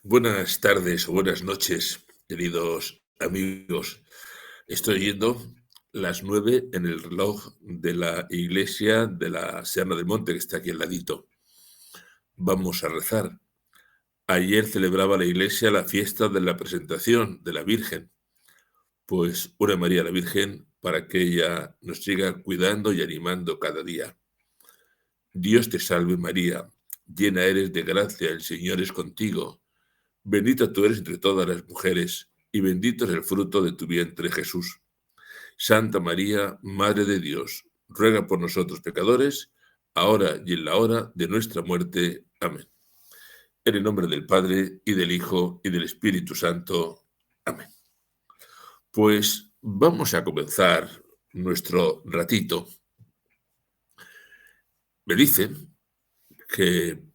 Buenas tardes o buenas noches, queridos amigos. Estoy yendo las 9 en el reloj de la iglesia de la Serra del Monte, que está aquí al ladito. Vamos a rezar. Ayer celebraba la iglesia la fiesta de la presentación de la Virgen. Pues una María la Virgen para que ella nos siga cuidando y animando cada día. Dios te salve María, llena eres de gracia, el Señor es contigo. Bendita tú eres entre todas las mujeres, y bendito es el fruto de tu vientre, Jesús. Santa María, Madre de Dios, ruega por nosotros pecadores, ahora y en la hora de nuestra muerte. Amén. En el nombre del Padre, y del Hijo, y del Espíritu Santo. Amén. Pues vamos a comenzar nuestro ratito. Me dicen que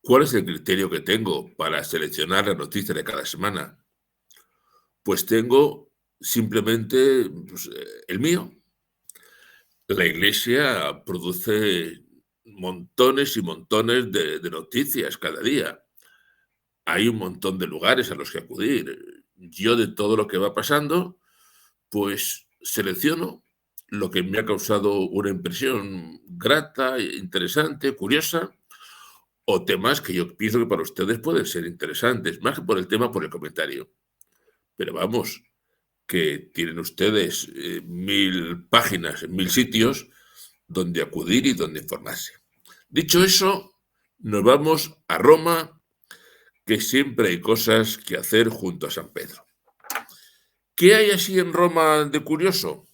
¿cuál es el criterio que tengo para seleccionar las noticias de cada semana? Pues tengo simplemente el mío. La Iglesia produce montones y montones de noticias cada día. Hay un montón de lugares a los que acudir. Yo de todo lo que va pasando, pues selecciono lo que me ha causado una impresión grata, interesante, curiosa, o temas que yo pienso que para ustedes pueden ser interesantes, más que por el tema, por el comentario. Pero vamos, que tienen ustedes 1000 páginas, 1000 sitios donde acudir y donde informarse. Dicho eso, nos vamos a Roma, que siempre hay cosas que hacer junto a San Pedro. ¿Qué hay así en Roma de curioso?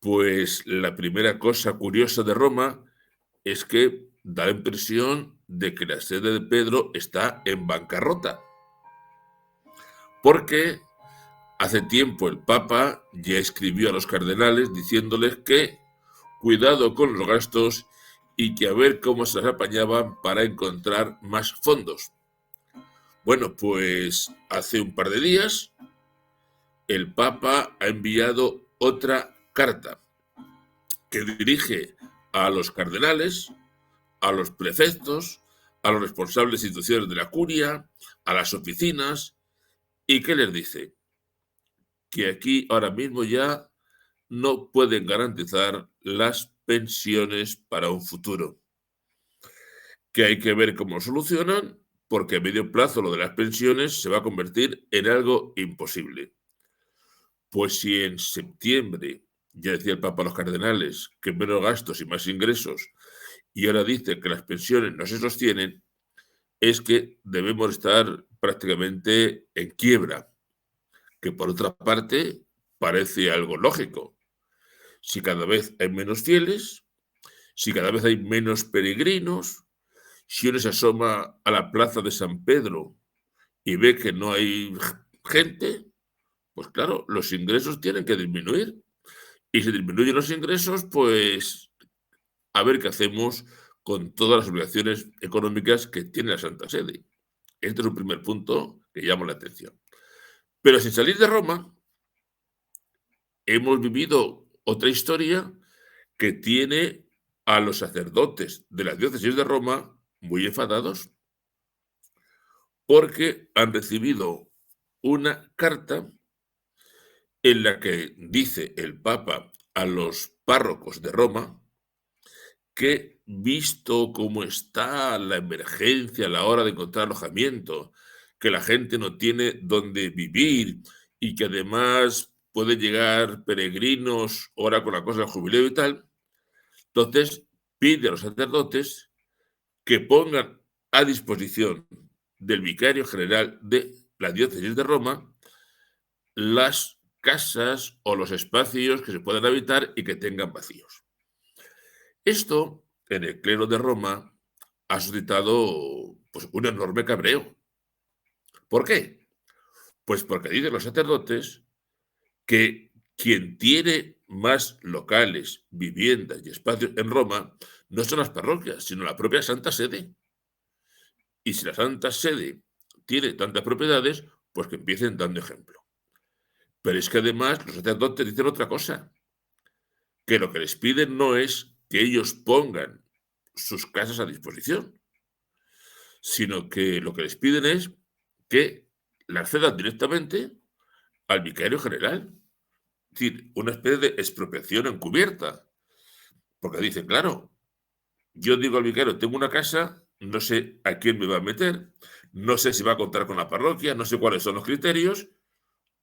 Pues la primera cosa curiosa de Roma es que da la impresión de que la sede de Pedro está en bancarrota, porque hace tiempo el Papa ya escribió a los cardenales diciéndoles que cuidado con los gastos y que a ver cómo se las apañaban para encontrar más fondos. Bueno, pues hace un par de días el Papa ha enviado otra carta que dirige a los cardenales, a los prefectos, a los responsables de instituciones de la curia, a las oficinas, y que les dice que aquí ahora mismo ya no pueden garantizar las pensiones para un futuro, que hay que ver cómo solucionan, porque a medio plazo lo de las pensiones se va a convertir en algo imposible. Pues si en septiembre ya decía el Papa a los cardenales que menos gastos y más ingresos, y ahora dice que las pensiones no se sostienen, es que debemos estar prácticamente en quiebra, que por otra parte parece algo lógico. Si cada vez hay menos fieles, si cada vez hay menos peregrinos, si uno se asoma a la plaza de San Pedro y ve que no hay gente, pues claro, los ingresos tienen que disminuir. Y si disminuyen los ingresos, pues a ver qué hacemos con todas las obligaciones económicas que tiene la Santa Sede. Este es un primer punto que llama la atención. Pero sin salir de Roma, hemos vivido otra historia que tiene a los sacerdotes de la diócesis de Roma muy enfadados porque han recibido una carta en la que dice el Papa a los párrocos de Roma que, visto cómo está la emergencia a la hora de encontrar alojamiento, que la gente no tiene dónde vivir y que además pueden llegar peregrinos ahora con la cosa del jubileo y tal, entonces pide a los sacerdotes que pongan a disposición del vicario general de la diócesis de Roma las casas o los espacios que se puedan habitar y que tengan vacíos. Esto, en el clero de Roma, ha suscitado pues, un enorme cabreo. ¿Por qué? Pues porque dicen los sacerdotes que quien tiene más locales, viviendas y espacios en Roma no son las parroquias, sino la propia Santa Sede. Y si la Santa Sede tiene tantas propiedades, pues que empiecen dando ejemplo. Pero es que además los sacerdotes dicen otra cosa, que lo que les piden no es que ellos pongan sus casas a disposición, sino que lo que les piden es que la accedan directamente al vicario general. Es decir, una especie de expropiación encubierta. Porque dicen, claro, yo digo al vicario, tengo una casa, no sé a quién me va a meter, no sé si va a contar con la parroquia, no sé cuáles son los criterios.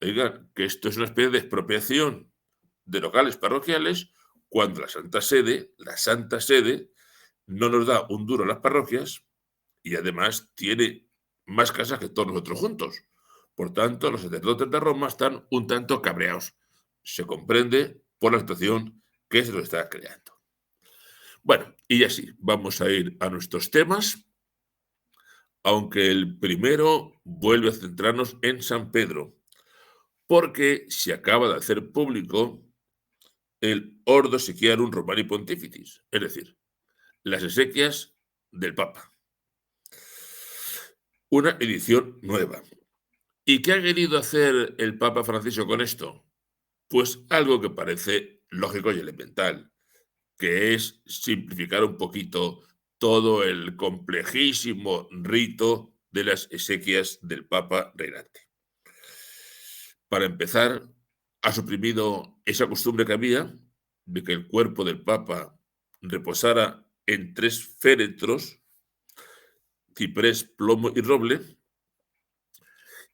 Oigan, que esto es una especie de expropiación de locales parroquiales cuando la Santa Sede, no nos da un duro a las parroquias y además tiene más casas que todos nosotros juntos. Por tanto, los sacerdotes de Roma están un tanto cabreados. Se comprende por la situación que se lo está creando. Bueno, y así, vamos a ir a nuestros temas, aunque el primero vuelve a centrarnos en San Pedro, porque se acaba de hacer público el Ordo Siquiarum Romani Pontificis, es decir, las exequias del Papa. Una edición nueva. ¿Y qué ha querido hacer el Papa Francisco con esto? Pues algo que parece lógico y elemental, que es simplificar un poquito todo el complejísimo rito de las exequias del Papa reinante. Para empezar, ha suprimido esa costumbre que había de que el cuerpo del Papa reposara en 3 féretros, ciprés, plomo y roble,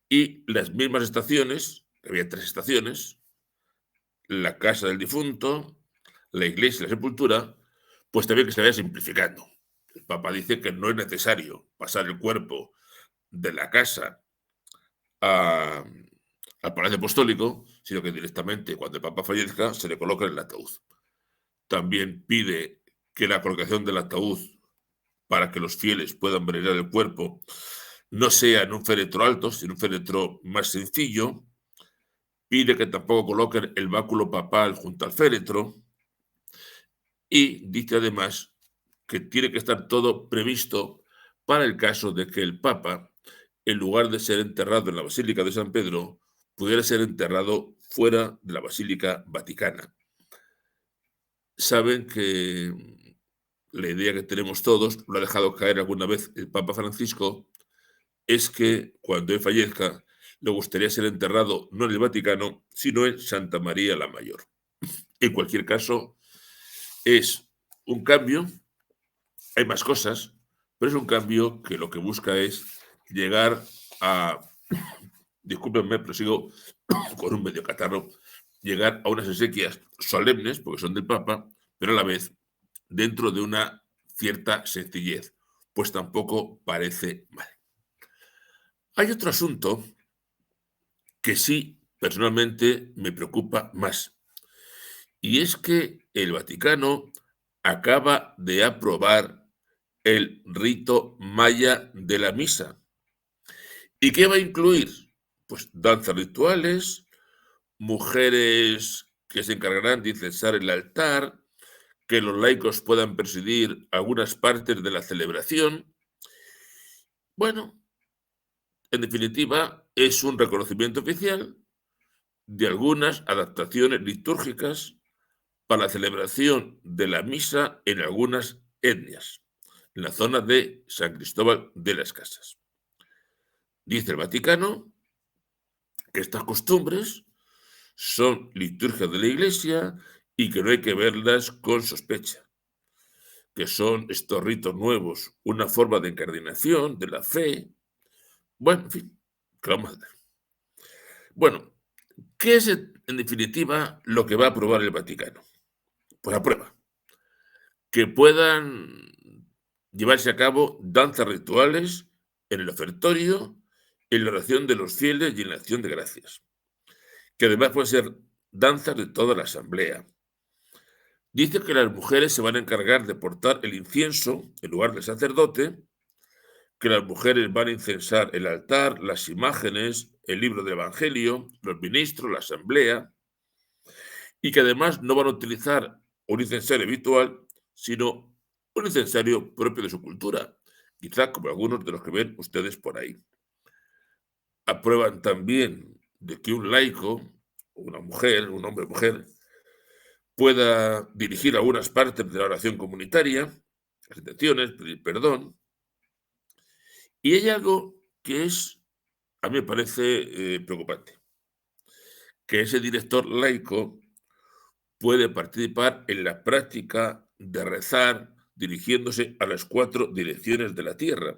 y las mismas estaciones, había 3 estaciones, la casa del difunto, la iglesia y la sepultura, pues también que se vaya simplificando. El Papa dice que no es necesario pasar el cuerpo de la casa al Palacio Apostólico, sino que directamente cuando el Papa fallezca se le coloca en el ataúd. También pide que la colocación del ataúd para que los fieles puedan venerar el cuerpo no sea en un féretro alto, sino un féretro más sencillo. Pide que tampoco coloquen el báculo papal junto al féretro y dice además que tiene que estar todo previsto para el caso de que el Papa, en lugar de ser enterrado en la Basílica de San Pedro, pudiera ser enterrado fuera de la Basílica Vaticana. Saben que la idea que tenemos todos, lo ha dejado caer alguna vez el Papa Francisco, es que cuando él fallezca le gustaría ser enterrado no en el Vaticano, sino en Santa María la Mayor. En cualquier caso, es un cambio, hay más cosas, pero es un cambio que lo que busca es llegar a, discúlpenme, pero sigo con un medio catarro, llegar a unas exequias solemnes, porque son del Papa, pero a la vez dentro de una cierta sencillez, pues tampoco parece mal. Hay otro asunto que sí, personalmente, me preocupa más, y es que el Vaticano acaba de aprobar el rito maya de la misa. ¿Y qué va a incluir? Pues danzas rituales, mujeres que se encargarán de incensar el altar, que los laicos puedan presidir algunas partes de la celebración. Bueno, en definitiva, es un reconocimiento oficial de algunas adaptaciones litúrgicas para la celebración de la misa en algunas etnias, en la zona de San Cristóbal de las Casas. Dice el Vaticano que estas costumbres son liturgias de la Iglesia y que no hay que verlas con sospecha, que son estos ritos nuevos, una forma de incardinación de la fe. Bueno, en fin, que vamos a hacer. Bueno, ¿qué es en definitiva lo que va a aprobar el Vaticano? Pues aprueba que puedan llevarse a cabo danzas rituales en el ofertorio, en la oración de los fieles y en la acción de gracias, que además pueden ser danzas de toda la asamblea. Dice que las mujeres se van a encargar de portar el incienso en lugar del sacerdote, que las mujeres van a incensar el altar, las imágenes, el libro del Evangelio, los ministros, la asamblea, y que además no van a utilizar un incensario habitual, sino un incensario propio de su cultura, quizá como algunos de los que ven ustedes por ahí. Aprueban también de que un laico, una mujer, un hombre o mujer, pueda dirigir algunas partes de la oración comunitaria, las intenciones, pedir perdón, Y hay algo que a mí me parece preocupante, que ese director laico puede participar en la práctica de rezar dirigiéndose a las 4 direcciones de la tierra.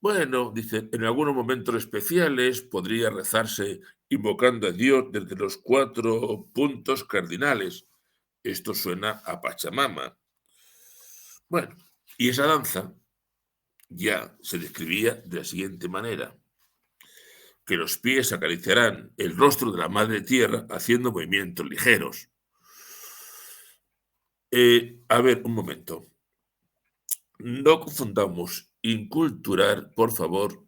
Bueno, dice, en algunos momentos especiales podría rezarse invocando a Dios desde los 4 puntos cardinales. Esto suena a Pachamama. Bueno, y esa danza ya se describía de la siguiente manera: que los pies acariciarán el rostro de la madre tierra haciendo movimientos ligeros. A ver, un momento. No confundamos inculturar, por favor,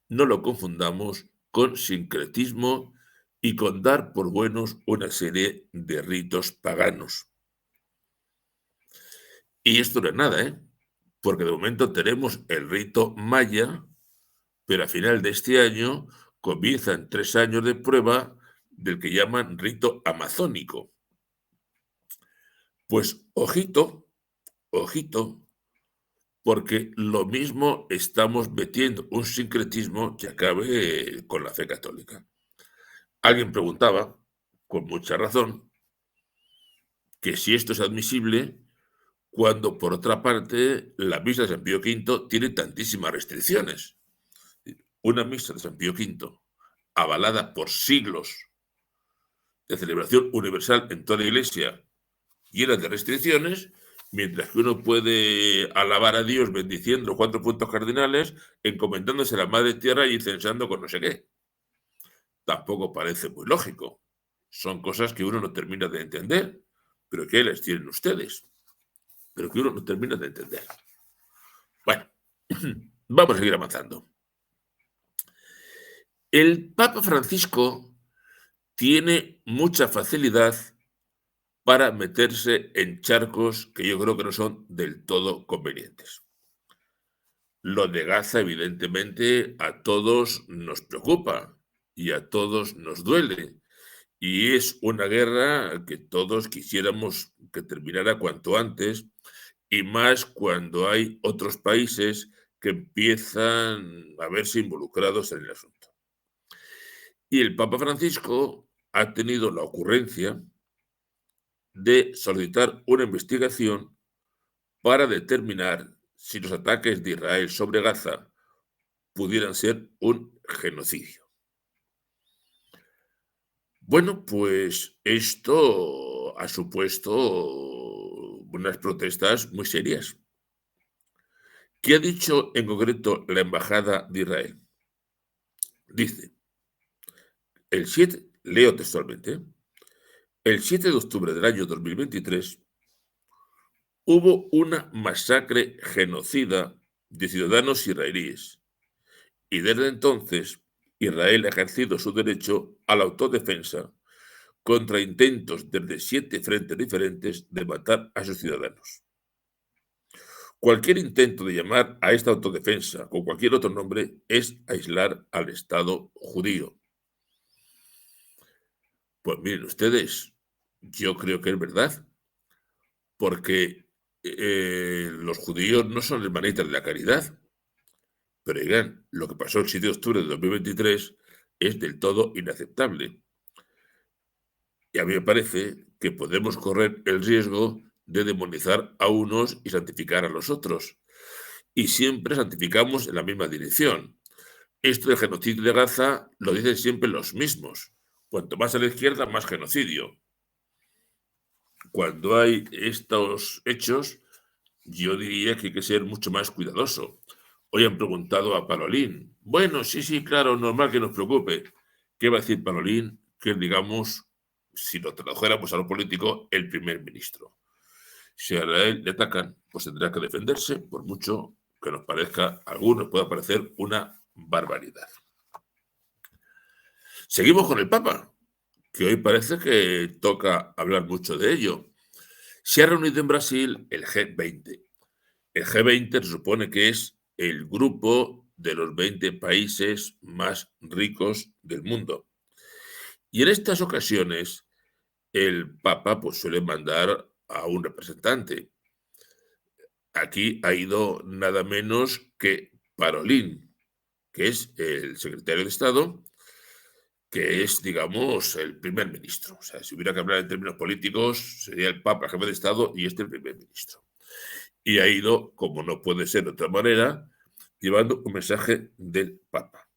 no lo confundamos con sincretismo y con dar por buenos una serie de ritos paganos. Y esto no es nada, ¿eh? Porque de momento tenemos el rito maya, pero a final de este año comienzan 3 años de prueba del que llaman rito amazónico. Pues ojito, ojito, porque lo mismo estamos metiendo un sincretismo que acabe con la fe católica. Alguien preguntaba, con mucha razón, que si esto es admisible cuando, por otra parte, la misa de San Pío V tiene tantísimas restricciones. Una misa de San Pío V, avalada por siglos de celebración universal en toda la Iglesia, llena de restricciones, mientras que uno puede alabar a Dios bendiciendo los 4 puntos cardinales, encomendándose a la Madre Tierra y incensando con no sé qué. Tampoco parece muy lógico. Son cosas que uno no termina de entender, pero que las tienen ustedes, pero que uno no termina de entender. Bueno, vamos a seguir avanzando. El Papa Francisco tiene mucha facilidad para meterse en charcos que yo creo que no son del todo convenientes. Lo de Gaza, evidentemente, a todos nos preocupa y a todos nos duele. Y es una guerra que todos quisiéramos que terminara cuanto antes, y más cuando hay otros países que empiezan a verse involucrados en el asunto. Y el Papa Francisco ha tenido la ocurrencia de solicitar una investigación para determinar si los ataques de Israel sobre Gaza pudieran ser un genocidio. Bueno, pues esto ha supuesto unas protestas muy serias. ¿Qué ha dicho en concreto la Embajada de Israel? Dice, el 7, leo textualmente, el 7 de octubre del año 2023 hubo una masacre genocida de ciudadanos israelíes y desde entonces Israel ha ejercido su derecho a la autodefensa contra intentos desde 7 frentes diferentes de matar a sus ciudadanos. Cualquier intento de llamar a esta autodefensa con cualquier otro nombre es aislar al Estado judío. Pues miren ustedes, yo creo que es verdad, porque los judíos no son hermanitas de la caridad, pero oigan, lo que pasó el 7 de octubre de 2023 es del todo inaceptable. Y a mí me parece que podemos correr el riesgo de demonizar a unos y santificar a los otros. Y siempre santificamos en la misma dirección. Esto del genocidio de Gaza lo dicen siempre los mismos. Cuanto más a la izquierda, más genocidio. Cuando hay estos hechos, yo diría que hay que ser mucho más cuidadoso. Hoy han preguntado a Parolín. Bueno, sí, claro, normal que nos preocupe. ¿Qué va a decir Parolín? Que digamos, si lo tradujéramos a lo político, el primer ministro. Si a él le atacan, pues tendrá que defenderse, por mucho que nos parezca, a algunos pueda parecer una barbaridad. Seguimos con el Papa, que hoy parece que toca hablar mucho de ello. Se ha reunido en Brasil el G20. El G20 se supone que es el grupo de los 20 países más ricos del mundo. Y en estas ocasiones, el Papa pues, suele mandar a un representante. Aquí ha ido nada menos que Parolin, que es el secretario de Estado, que es, digamos, el primer ministro. O sea, si hubiera que hablar en términos políticos, sería el Papa, jefe de Estado, y este el primer ministro. Y ha ido, como no puede ser de otra manera, llevando un mensaje del Papa.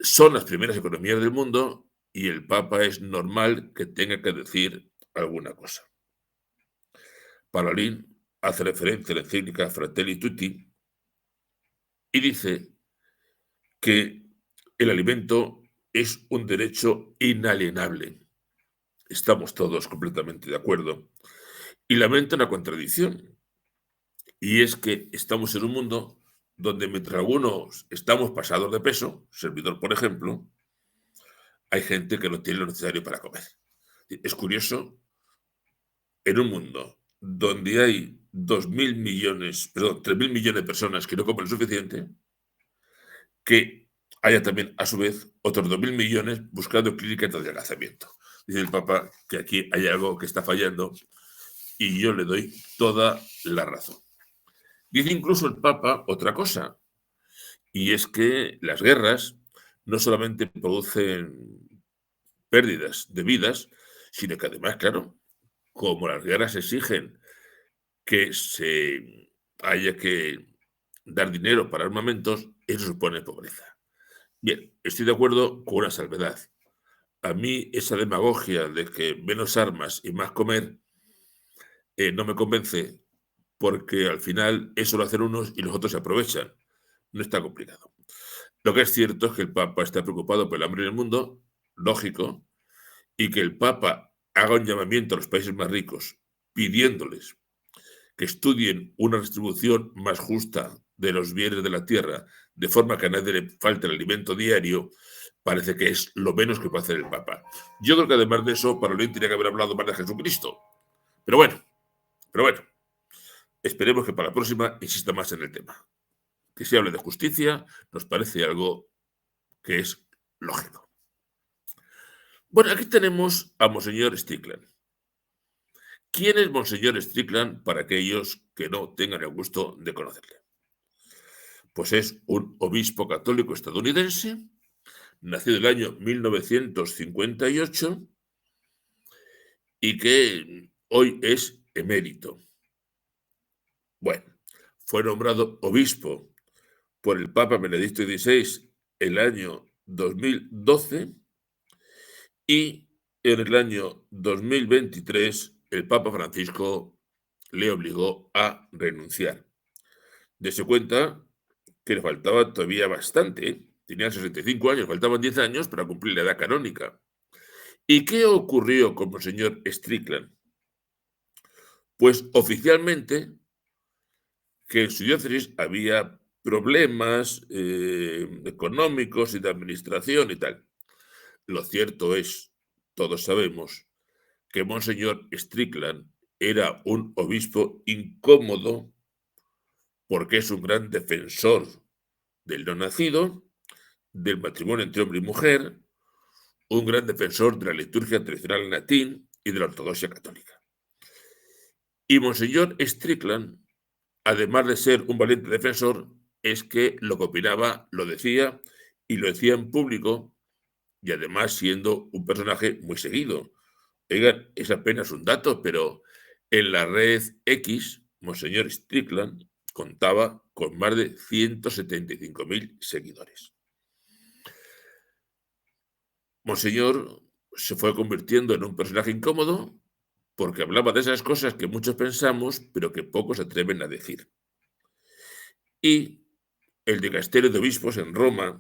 Son las primeras economías del mundo y el Papa es normal que tenga que decir alguna cosa. Parolin hace referencia a la encíclica Fratelli Tutti y dice que el alimento es un derecho inalienable. Estamos todos completamente de acuerdo. Y lamenta una contradicción. Y es que estamos en un mundo donde mientras algunos estamos pasados de peso, servidor por ejemplo, hay gente que no tiene lo necesario para comer. Es curioso, en un mundo donde hay 3.000 millones de personas que no comen lo suficiente, que haya también, a su vez, otros 2.000 millones buscando clínicas de adelgazamiento. Dice el Papa que aquí hay algo que está fallando y yo le doy toda la razón. Dice incluso el Papa otra cosa, y es que las guerras no solamente producen pérdidas de vidas, sino que además, claro, como las guerras exigen que se haya que dar dinero para armamentos, eso supone pobreza. Bien, estoy de acuerdo con una salvedad. A mí esa demagogia de que menos armas y más comer no me convence porque al final eso lo hacen unos y los otros se aprovechan. No está complicado. Lo que es cierto es que el Papa está preocupado por el hambre en el mundo, lógico, y que el Papa haga un llamamiento a los países más ricos pidiéndoles que estudien una distribución más justa de los bienes de la tierra, de forma que a nadie le falte el alimento diario, parece que es lo menos que puede hacer el Papa. Yo creo que además de eso, Parolin tenía que haber hablado más de Jesucristo. Pero bueno, esperemos que para la próxima insista más en el tema. Que se hable de justicia nos parece algo que es lógico. Bueno, aquí tenemos a Monseñor Strickland. ¿Quién es Monseñor Strickland para aquellos que no tengan el gusto de conocerle? Pues es un obispo católico estadounidense, nacido en el año 1958 y que hoy es emérito. Bueno, fue nombrado obispo por el Papa Benedicto XVI el año 2012 y en el año 2023 el Papa Francisco le obligó a renunciar. Dese cuenta que le faltaba todavía bastante, tenía 65 años, faltaban 10 años para cumplir la edad canónica. ¿Y qué ocurrió con el señor Strickland? Pues oficialmente que en su diócesis había problemas económicos y de administración y tal. Lo cierto es, todos sabemos, que Monseñor Strickland era un obispo incómodo porque es un gran defensor del no nacido, del matrimonio entre hombre y mujer, un gran defensor de la liturgia tradicional en latín y de la ortodoxia católica. Y Monseñor Strickland, además de ser un valiente defensor, es que lo que opinaba lo decía y lo decía en público y además siendo un personaje muy seguido. Oigan, es apenas un dato, pero en la red X, Monseñor Strickland contaba con más de 175.000 seguidores. Monseñor se fue convirtiendo en un personaje incómodo porque hablaba de esas cosas que muchos pensamos, pero que pocos se atreven a decir. Y el dicasterio de obispos en Roma,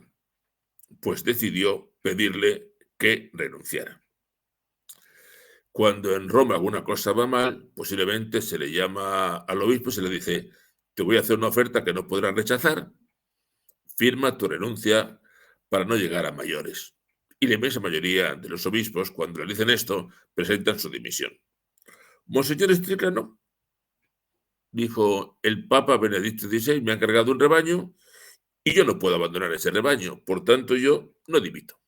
pues decidió pedirle que renunciara. Cuando en Roma alguna cosa va mal, posiblemente se le llama al obispo y se le dice: te voy a hacer una oferta que no podrás rechazar, firma tu renuncia para no llegar a mayores. Y la inmensa mayoría de los obispos, cuando le dicen esto, presentan su dimisión. Monseñor Strickland no. Dijo: el Papa Benedicto XVI me ha encargado un rebaño y yo no puedo abandonar ese rebaño, por tanto yo no dimito.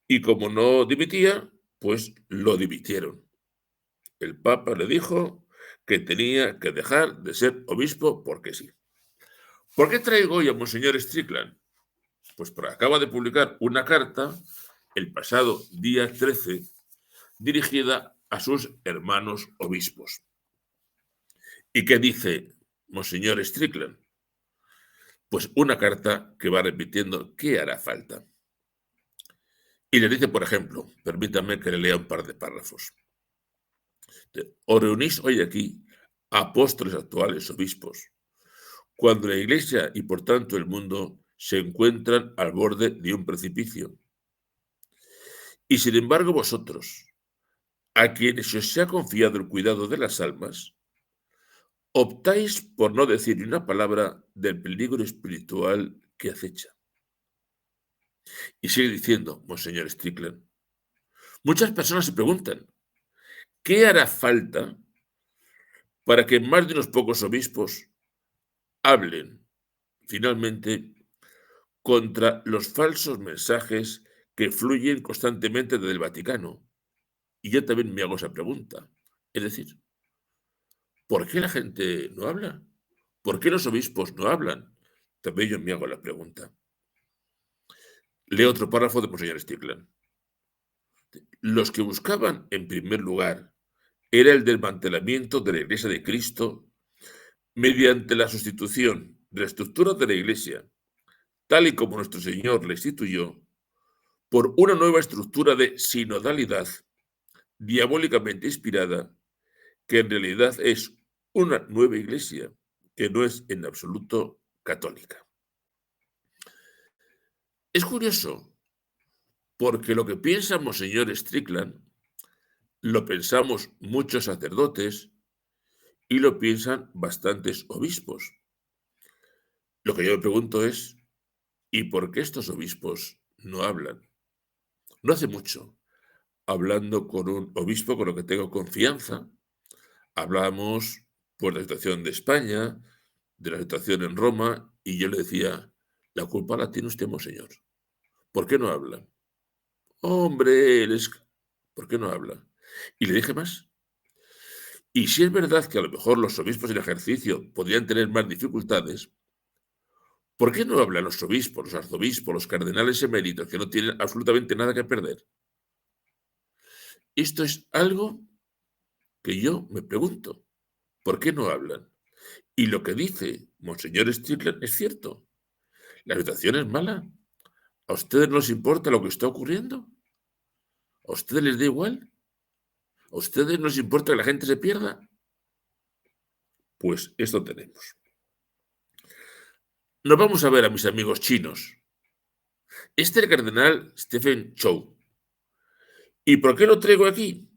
Y como no dimitía, pues lo dimitieron. El Papa le dijo que tenía que dejar de ser obispo porque sí. ¿Por qué traigo hoy a Monseñor Strickland? Pues porque acaba de publicar una carta el pasado día 13 dirigida a sus hermanos obispos. ¿Y qué dice Monseñor Strickland? Pues una carta que va repitiendo qué hará falta. Y le dice, por ejemplo, permítame que le lea un par de párrafos. Os reunís hoy aquí, apóstoles actuales, obispos, cuando la Iglesia y por tanto el mundo se encuentran al borde de un precipicio. Y sin embargo vosotros, a quienes se os ha confiado el cuidado de las almas, optáis por no decir ni una palabra del peligro espiritual que acecha. Y sigue diciendo, Monseñor Strickland, muchas personas se preguntan, ¿qué hará falta para que más de unos pocos obispos hablen finalmente contra los falsos mensajes que fluyen constantemente desde el Vaticano? Y yo también me hago esa pregunta. Es decir, ¿por qué la gente no habla? ¿Por qué los obispos no hablan? También yo me hago la pregunta. Leo otro párrafo de Monseñor Strickland. Los que buscaban, en primer lugar, era el desmantelamiento de la Iglesia de Cristo mediante la sustitución de la estructura de la Iglesia, tal y como nuestro Señor la instituyó, por una nueva estructura de sinodalidad diabólicamente inspirada, que en realidad es una nueva Iglesia que no es en absoluto católica. Es curioso, porque lo que piensa Monseñor Strickland lo pensamos muchos sacerdotes y lo piensan bastantes obispos. Lo que yo me pregunto es, ¿y por qué estos obispos no hablan? No hace mucho, hablando con un obispo con el que tengo confianza, hablábamos por la situación de España, de la situación en Roma, y yo le decía, la culpa la tiene usted, monseñor. ¿Por qué no habla? Hombre, ¿por qué no habla? Y le dije más. Y si es verdad que a lo mejor los obispos en ejercicio podrían tener más dificultades, ¿por qué no hablan los obispos, los arzobispos, los cardenales eméritos, que no tienen absolutamente nada que perder? Esto es algo que yo me pregunto. ¿Por qué no hablan? Y lo que dice Monseñor Strickland es cierto. La situación es mala. ¿A ustedes no les importa lo que está ocurriendo? ¿A ustedes les da igual? ¿A ustedes no les importa que la gente se pierda? Pues esto tenemos. Nos vamos a ver a mis amigos chinos. Este es el cardenal Stephen Chow. ¿Y por qué lo traigo aquí?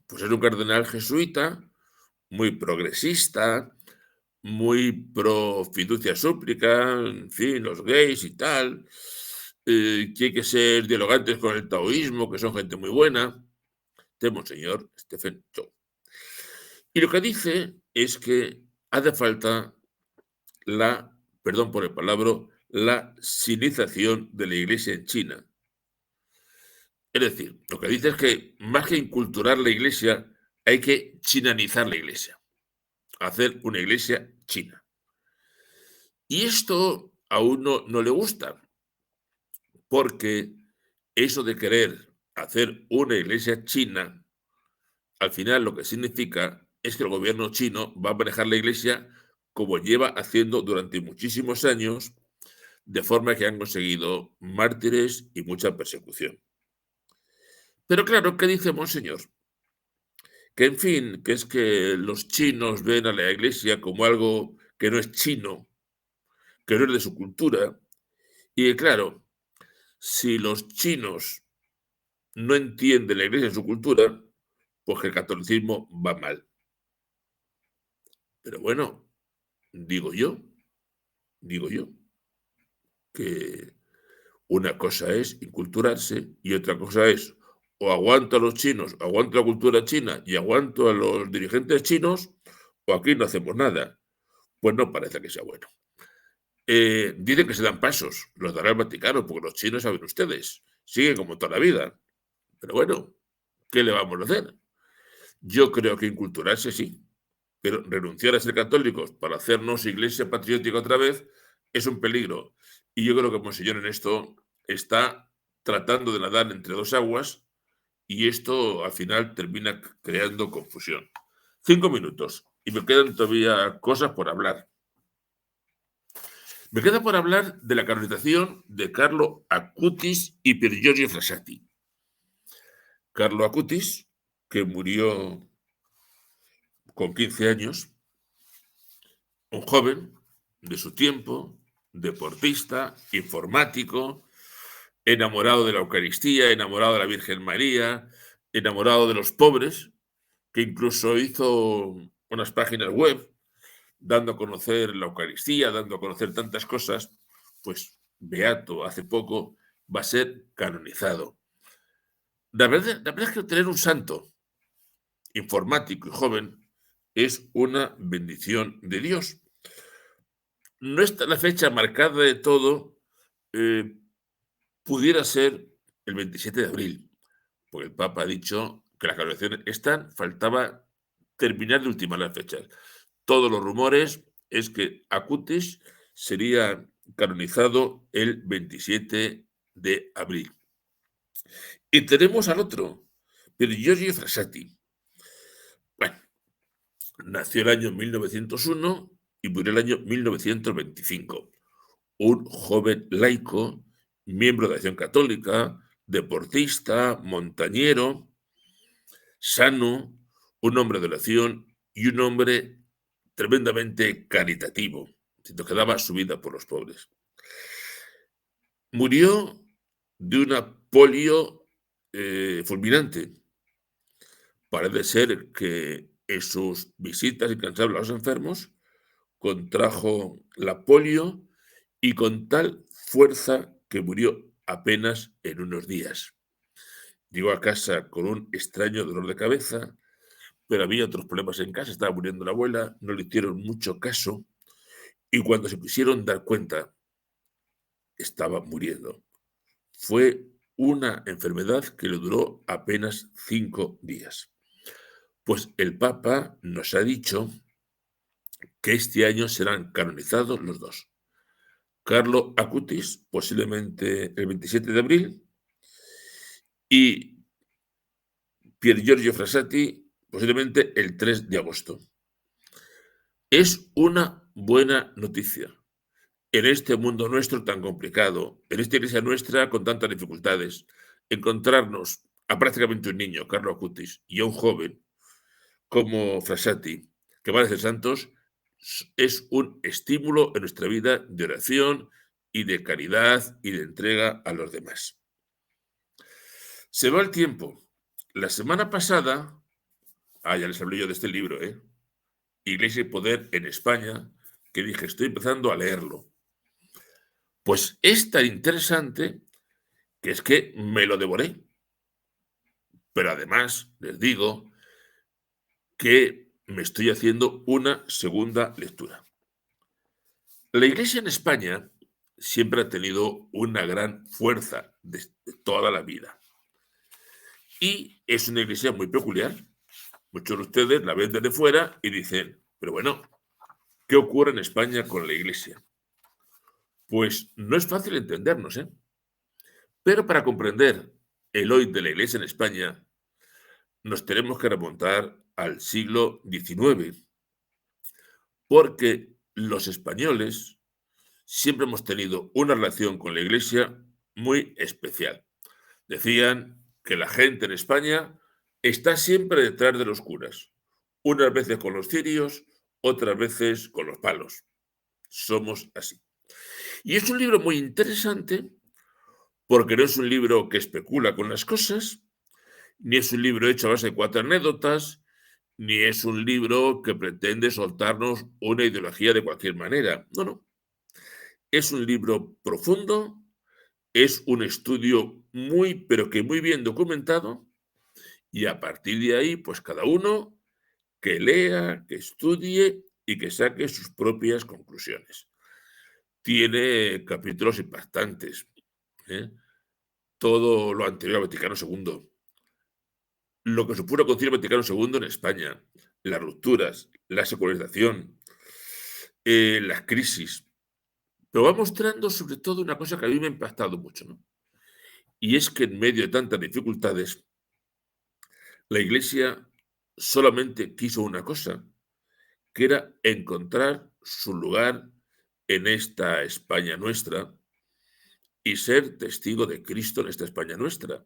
Pues es un cardenal jesuita, muy progresista, muy pro fiducia súplica, en fin, los gays y tal, que hay que ser dialogantes con el taoísmo, que son gente muy buena. Tenemos señor Stephen Chow. Y lo que dice es que hace falta perdón por el palabra, la sinización de la iglesia en China. Es decir, lo que dice es que más que inculturar la iglesia, hay que chinanizar la iglesia, hacer una iglesia china. Y esto a uno no le gusta, porque eso de querer hacer una iglesia china, al final lo que significa es que el gobierno chino va a manejar la iglesia como lleva haciendo durante muchísimos años, de forma que han conseguido mártires y mucha persecución. Pero claro, ¿qué dice Monseñor? Que en fin, que es que los chinos ven a la iglesia como algo que no es chino, que no es de su cultura, y claro, si los chinos no entienden la iglesia en su cultura, pues que el catolicismo va mal. Pero bueno, digo yo, que una cosa es inculturarse y otra cosa es o aguanto a los chinos, aguanto la cultura china y aguanto a los dirigentes chinos, o aquí no hacemos nada. Pues no parece que sea bueno. Dicen que se dan pasos, los dará el Vaticano, porque los chinos, saben ustedes, siguen como toda la vida. Pero bueno, ¿qué le vamos a hacer? Yo creo que inculturarse sí, pero renunciar a ser católicos para hacernos iglesia patriótica otra vez es un peligro. Y yo creo que Monseñor en esto está tratando de nadar entre dos aguas y esto al final termina creando confusión. 5 minutos y me quedan todavía cosas por hablar. Me queda por hablar de la canonización de Carlo Acutis y Pier Giorgio Frassati. Carlo Acutis, que murió con 15 años, un joven de su tiempo, deportista, informático, enamorado de la Eucaristía, enamorado de la Virgen María, enamorado de los pobres, que incluso hizo unas páginas web dando a conocer la Eucaristía, dando a conocer tantas cosas, pues beato hace poco va a ser canonizado. La verdad es que tener un santo informático y joven es una bendición de Dios. No está la fecha marcada de todo, pudiera ser el 27 de abril, porque el Papa ha dicho que las canonizaciones están, faltaba terminar de ultimar las fechas. Todos los rumores es que Acutis sería canonizado el 27 de abril. Y tenemos al otro, Pier Giorgio Frassati. Bueno, nació el año 1901 y murió el año 1925. Un joven laico, miembro de Acción Católica, deportista, montañero, sano, un hombre de oración y un hombre tremendamente caritativo, que daba su vida por los pobres. Murió de una polio fulminante. Parece ser que en sus visitas incansables a los enfermos contrajo la polio y con tal fuerza que murió apenas en unos días. Llegó a casa con un extraño dolor de cabeza, pero había otros problemas en casa, estaba muriendo la abuela, no le hicieron mucho caso y cuando se quisieron dar cuenta, estaba muriendo. Fue una enfermedad que le duró apenas 5 días. Pues el Papa nos ha dicho que este año serán canonizados los dos. Carlo Acutis, posiblemente el 27 de abril, y Pier Giorgio Frassati, posiblemente el 3 de agosto. Es una buena noticia. En este mundo nuestro tan complicado, en esta iglesia nuestra con tantas dificultades, encontrarnos a prácticamente un niño, Carlo Acutis, y a un joven como Frassati, que van a ser santos, es un estímulo en nuestra vida de oración y de caridad y de entrega a los demás. Se va el tiempo. La semana pasada, ya les hablé yo de este libro, Iglesia y Poder en España, que dije, estoy empezando a leerlo. Pues es tan interesante que es que me lo devoré. Pero además, les digo que me estoy haciendo una segunda lectura. La Iglesia en España siempre ha tenido una gran fuerza de toda la vida. Y es una iglesia muy peculiar. Muchos de ustedes la ven desde fuera y dicen, pero bueno, ¿qué ocurre en España con la iglesia? Pues no es fácil entendernos, ¿eh? Pero para comprender el hoy de la iglesia en España, nos tenemos que remontar al siglo XIX, porque los españoles siempre hemos tenido una relación con la iglesia muy especial. Decían que la gente en España está siempre detrás de los curas, unas veces con los cirios, otras veces con los palos. Somos así. Y es un libro muy interesante porque no es un libro que especula con las cosas, ni es un libro hecho a base de 4 anécdotas, ni es un libro que pretende soltarnos una ideología de cualquier manera. No, no. Es un libro profundo, es un estudio muy, pero que muy bien documentado, y a partir de ahí, pues cada uno que lea, que estudie y que saque sus propias conclusiones. Tiene capítulos impactantes, ¿eh? Todo lo anterior al Vaticano II, lo que supuso el Concilio Vaticano II en España, las rupturas, la secularización, las crisis, pero va mostrando sobre todo una cosa que a mí me ha impactado mucho, ¿no? Y es que en medio de tantas dificultades, la Iglesia solamente quiso una cosa, que era encontrar su lugar en esta España nuestra y ser testigo de Cristo en esta España nuestra.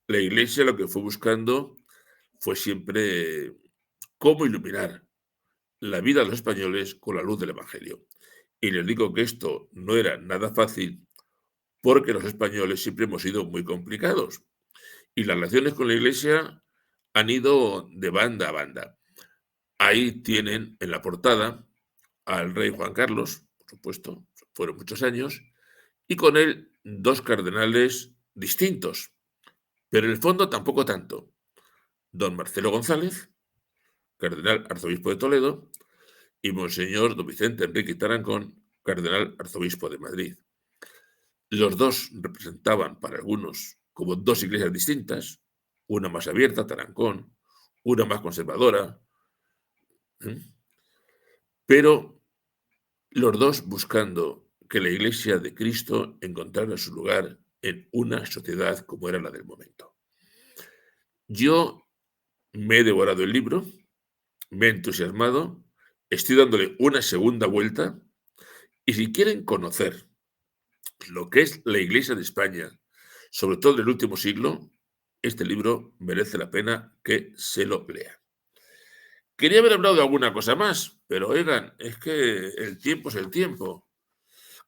La Iglesia lo que fue buscando fue siempre cómo iluminar la vida de los españoles con la luz del Evangelio. Y les digo que esto no era nada fácil porque los españoles siempre hemos sido muy complicados y las relaciones con la Iglesia han ido de banda a banda. Ahí tienen en la portada al rey Juan Carlos, por supuesto, fueron muchos años, y con él dos cardenales distintos, pero en el fondo tampoco tanto. Don Marcelo González, cardenal arzobispo de Toledo, y Monseñor don Vicente Enrique Tarancón, cardenal arzobispo de Madrid. Los dos representaban para algunos como dos iglesias distintas, una más abierta, Tarancón, una más conservadora, ¿eh? Pero los dos buscando que la Iglesia de Cristo encontrara su lugar en una sociedad como era la del momento. Yo me he devorado el libro, me he entusiasmado, estoy dándole una segunda vuelta y si quieren conocer lo que es la Iglesia de España, sobre todo en el último siglo, este libro merece la pena que se lo lean. Quería haber hablado de alguna cosa más, pero oigan, es que el tiempo es el tiempo.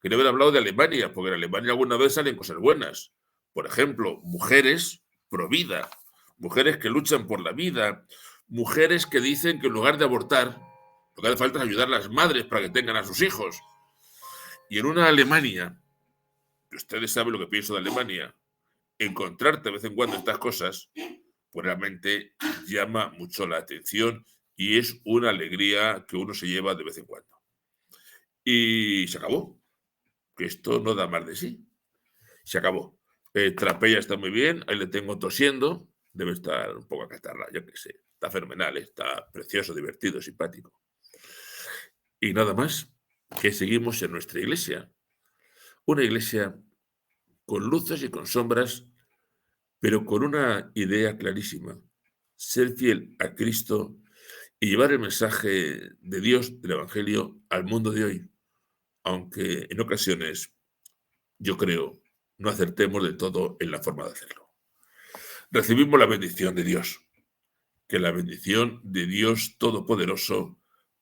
Quería haber hablado de Alemania, porque en Alemania alguna vez salen cosas buenas. Por ejemplo, mujeres pro vida, mujeres que luchan por la vida, mujeres que dicen que en lugar de abortar, lo que hace falta es ayudar a las madres para que tengan a sus hijos. Y en una Alemania, que ustedes saben lo que pienso de Alemania, encontrarte de vez en cuando estas cosas, pues realmente llama mucho la atención y es una alegría que uno se lleva de vez en cuando. Y se acabó, que esto no da más de sí. Se acabó. Trapella está muy bien, ahí le tengo tosiendo, debe estar un poco acatarra, yo qué sé. Está fenomenal, está precioso, divertido, simpático. Y nada más, que seguimos en nuestra iglesia. Una iglesia con luces y con sombras, pero con una idea clarísima. Ser fiel a Cristo y llevar el mensaje de Dios, del Evangelio, al mundo de hoy. Aunque en ocasiones, yo creo, no acertemos del todo en la forma de hacerlo. Recibimos la bendición de Dios. Que la bendición de Dios Todopoderoso,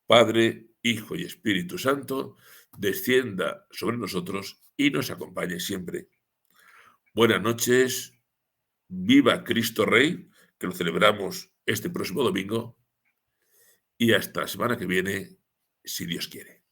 Padre, Hijo y Espíritu Santo, descienda sobre nosotros y nos acompañe siempre. Buenas noches, viva Cristo Rey, que lo celebramos este próximo domingo, y hasta la semana que viene, si Dios quiere.